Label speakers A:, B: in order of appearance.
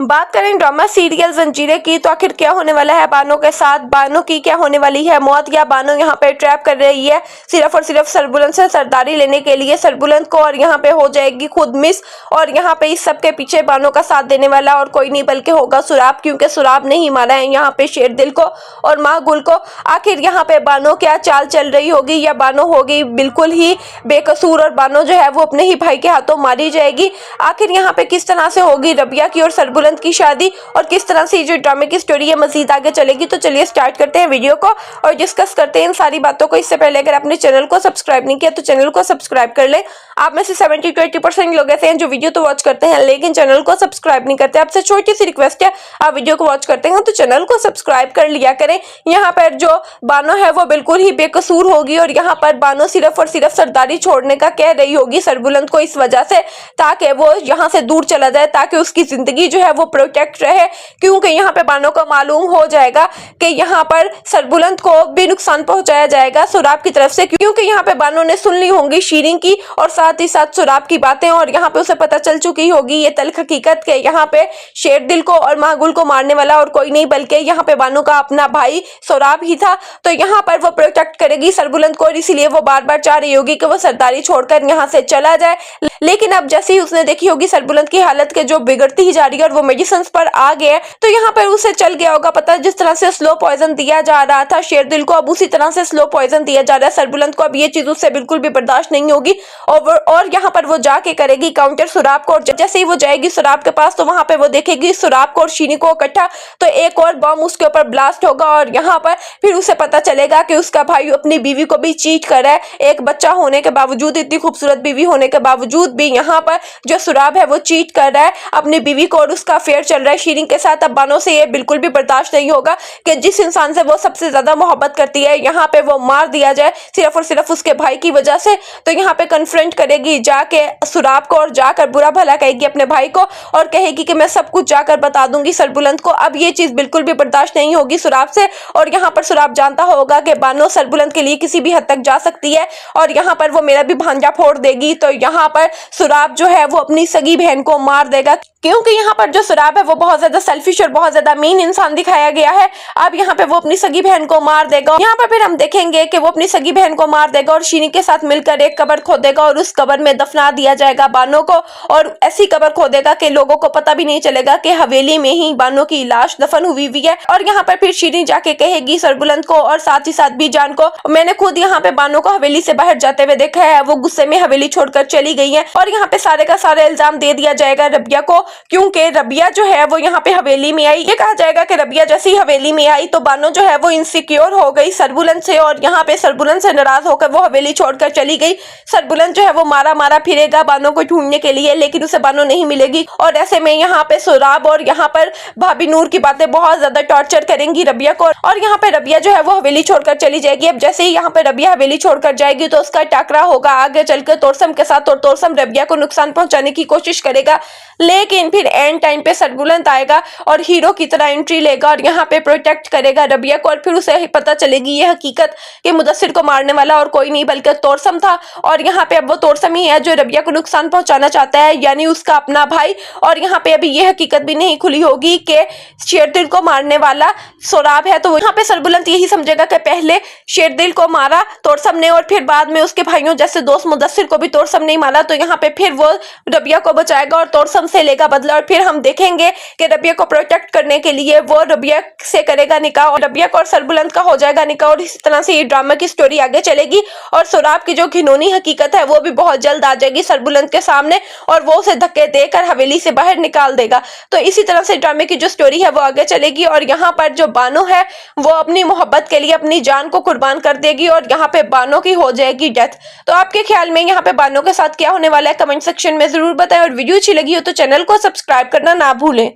A: बात करें drama serial जंजीरें की, तो आखिर क्या होने वाला है बानो के साथ, बानो की क्या होने वाली है मौत, या बानो यहाँ पे ट्रैप कर रही है सिर्फ और सिर्फ सरबुलंद से सरदारी लेने के लिए सरबुलंद को, और यहाँ पे हो जाएगी खुद मिस। और यहाँ पे इस सब के पीछे बानो का साथ देने वाला और कोई नहीं बल्कि होगा सुराब, क्योंकि सुराब ने ही मारा है यहाँ पे शेरदिल को और माँ गुल को। आखिर यहाँ पे बानो क्या चाल चल रही होगी, या बानो होगी बिल्कुल ही बेकसूर और बानो जो है वो अपने ही भाई के हाथों मारी जाएगी। आखिर यहाँ पे किस तरह से होगी रबिया की और सरबुलंद की शादी, और किस तरह से जो ड्रामे की स्टोरी है मजीद आगे चलेगी। तो चलिए स्टार्ट करते हैं वीडियो को और डिस्कस करते हैं इन सारी बातों को। इससे पहले अगर आपने चैनल को सब्सक्राइब नहीं किया तो चैनल को सब्सक्राइब कर ले। आप में से 70 to 80% लोग ऐसे हैं जो वीडियो तो वॉच करते हैं लेकिन चैनल को सब्सक्राइब नहीं करते। आपसे छोटी सी रिक्वेस्ट है, आप वीडियो को वॉच करते हैं तो चैनल को सब्सक्राइब कर लिया करें। यहाँ पर जो बानो है वो बिल्कुल ही बेकसूर होगी, और यहाँ पर बानो सिर्फ और सिर्फ सरदारी छोड़ने का कह रही होगी सरबुलंद को इस वजह से, ताकि वो यहाँ से दूर चला जाए, ताकि उसकी जिंदगी जो है वो प्रोटेक्ट रहे। क्योंकि यहाँ पे बानो को मालूम हो जाएगा कि यहाँ पर सरबुलंद को भी नुकसान पहुंचाया जाएगा सुराब की तरफ से, क्योंकि यहाँ पे बानो ने सुन ली होंगी शीरिन की और साथ ही साथ सुराब की बातें, और यहाँ पे उसे पता चल चुकी होगी ये तल्ख हकीकत के यहाँ पे शेरदिल को और मागुल को मारने वाला और कोई नहीं बल्कि यहाँ पे बानो का अपना भाई सुराब ही था। तो यहाँ पर वो प्रोटेक्ट करेगी सरबुलंद को, और इसीलिए वो बार बार चाह रही होगी कि वो सरदारी छोड़कर यहाँ से चला जाए। लेकिन अब जैसे ही उसने देखी होगी सरबुलंद की हालत के जो बिगड़ती ही जा रही है और वो मेडिसिन पर आ गया, तो यहाँ पर उसे चल गया होगा पता, जिस तरह से स्लो पॉइजन दिया जा रहा था शेरदिल को, अब उसी तरह से स्लो पॉइजन दिया जा रहा है सरबुलंद को। अब ये चीज उससे बिल्कुल भी बर्दाश्त नहीं होगी, और यहाँ पर वो जाके करेगी काउंटर सुराब को। और जैसे ही वो जाएगी सुराब के पास तो वहां पे वो देखेगी सुराब को और शीनी को इकट्ठा, तो एक और बम उसके ऊपर ब्लास्ट होगा, और यहाँ पर फिर उसे पता चलेगा कि उसका भाई अपनी बीवी को भी चीट कर रहा है। एक बच्चा होने के बावजूद, इतनी खूबसूरत बीवी होने के बावजूद भी यहाँ पर जो सुराब है वो चीट कर रहा है अपनी बीवी को, और उसका अफेयर चल रहा है शीरिन के साथ। अब बानो से ये बिल्कुल भी बर्दाश्त नहीं होगा कि जिस इंसान से वो सबसे ज्यादा मोहब्बत करती है यहाँ पे वो मार दिया जाए सिर्फ और सिर्फ उसके भाई की वजह से। तो यहाँ पे कन्फ्रंट करेगी जाके सुराब को, और जाकर बुरा भला कहेगी अपने भाई को, और कहेगी कि मैं सब कुछ जाकर बता दूंगी सरबुलंद को। अब ये चीज बिल्कुल भी बर्दाश्त नहीं होगी सुराब से, और यहाँ पर सुराब जानता होगा कि बानो सरबुलंद के लिए किसी भी हद तक जा सकती है, और यहाँ पर वो मेरा भी भांजा फोड़ देगी। तो यहाँ पर सुराब जो है वो अपनी सगी बहन को मार देगा, क्योंकि यहाँ पर जो सुराब है वो बहुत ज्यादा सेल्फिश और बहुत ज्यादा मीन इंसान दिखाया गया है। अब यहाँ पे वो अपनी सगी बहन को मार देगा। यहाँ पर फिर हम देखेंगे कि वो अपनी सगी बहन को मार देगा और शीनी के साथ मिलकर एक कब्र खोदेगा, और उस कब्र में दफना दिया जाएगा बानो को, और ऐसी कब्र खोदेगा कि लोगों को पता भी नहीं चलेगा कि हवेली में ही बानो की लाश दफन हुई हुई है। और यहाँ पर फिर शीनी जाके कहेगी सरबुलंद को और साथ ही साथ बीजान को, मैंने खुद यहाँ पे बानो को हवेली से बाहर जाते हुए देखा है, वो गुस्से में हवेली छोड़कर चली गई है। और यहाँ पे सारे का सारा इल्जाम दे दिया जाएगा रबिया को, क्योंकि रबिया जो है वो यहाँ पे हवेली में आई। ये कहा जाएगा कि रबिया जैसी हवेली में आई तो बानो जो है वो इनसिक्योर हो गई सरबुलंद से, और यहाँ पे सरबुलंद से नाराज होकर वो हवेली छोड़कर चली गई। सरबुलंद जो है वो मारा मारा फिरेगा बानो को ढूंढने के लिए, लेकिन उसे बानो नहीं मिलेगी। और ऐसे में यहाँ पे सुराब और यहाँ पर भाभी नूर की बातें बहुत ज्यादा टॉर्चर करेंगी रबिया को, और यहाँ पे रबिया जो है वो हवेली छोड़कर चली जाएगी। अब जैसे ही यहाँ पे रबिया हवेली छोड़कर जाएगी तो उसका टकरा होगा आगे चलकर तोरसम के साथ, और तोरसम रबिया को नुकसान पहुंचाने की कोशिश करेगा। लेकिन फिर एंड टाइम पे सरबुलंद आएगा और हीरो की तरह एंट्री लेगा और यहाँ पे प्रोटेक्ट करेगा रबिया को, और फिर उसे पता चलेगी ये हकीकत कि मुदस्सिर को मारने वाला और कोई नहीं बल्कि तोरसम था। और यहाँ पे अब वो तोरसम ही है जो रबिया को नुकसान पहुंचाना चाहता है, यानी उसका अपना भाई। और यहाँ पे अभी ये हकीकत भी नहीं खुली होगी कि शेरदिल को मारने वाला सुराब है। तो यहाँ पे सरबुलंद यही समझेगा कि पहले शेरदिल को मारा तोरसम ने, और फिर बाद में उसके भाइयों जैसे दोस्त मुदस्सिर को भी तोरसम नहीं मारा। तो यहाँ पे फिर वो रबिया को बचाएगा और तोरसम से लेगा बदला, और फिर हम देखेंगे कि रबिया को प्रोटेक्ट करने के लिए वो रबिया से करेगा निकाह, और रबिया को और सरबुलंद का हो जाएगा निकाह। और इस तरह से ये ड्रामा की स्टोरी आगे चलेगी, और सुराब की जो घिनौनी हकीकत है वो भी बहुत जल्द आ जाएगी सरबुलंद के सामने, और वो उसे धक्के देकर हवेली से बाहर निकाल देगा। तो इसी तरह से ड्रामे की जो स्टोरी है वो आगे चलेगी, और यहाँ पर जो बानो है वो अपनी मोहब्बत के लिए अपनी जान को कुर्बान कर देगी, और यहाँ पे बानो की हो जाएगी डेथ। तो आपके ख्याल में यहाँ पे बानो के साथ क्या होने वाला है कमेंट सेक्शन में जरूर बताएं, और वीडियो अच्छी लगी हो तो चैनल को सब्सक्राइब करना ना भूलें।